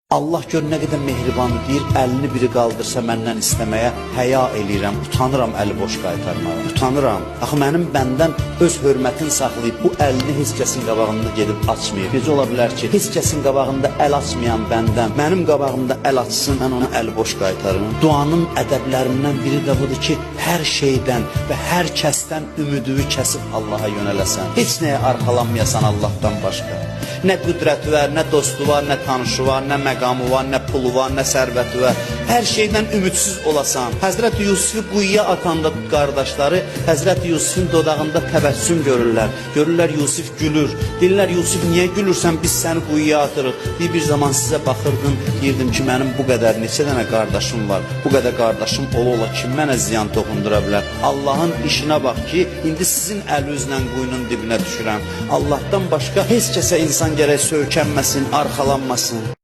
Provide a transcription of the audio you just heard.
Allah gör nə qədər mehribandır, deyir, əlini biri qaldırsa məndən istəməyə həya eləyirəm, utanıram əli boş qaytarmağa, utanıram. Axı mənim bəndən öz hörmətini saxlayıb bu əlini heç kəsin qabağında gedib açmayıb. Necə ola bilər ki, heç kəsin qabağında əl açmayan bəndən mənim qabağımda əl açsın, mən ona əli boş qaytarım. Duanın ədəblərindən biri də budur ki, hər şeydən və hər kəsdən ümidini kəsib Allaha yönələsən. Heç nəyə arxalanmayasan Allahdan başqa. Nə qüdrəti var, nə dostu var, nə tanışı var, nə məqamı var, nə pulu var, nə sərvəti var. Hər şeydən ümidsiz olasan. Həzrəti Yusifi quyuya atanda qardaşları Həzrəti Yusifin dodağında təbəssüm görürlər. Görürlər Yusif gülür. Deyirlər Yusif niyə gülürsən, biz səni quyuya atırıq. Bir zaman sizə baxırdım, deyirdim ki mənim bu qədər neçə dənə qardaşım var. Bu qədər qardaşım ola kim mənə ziyan toxundura bilər. Allahın işinə bax ki, indi sizin əlinizlə quyunun dibinə düşürəm. Allahdan başqa heç kəsə insan gərək söykənməsin, arxalanmasın.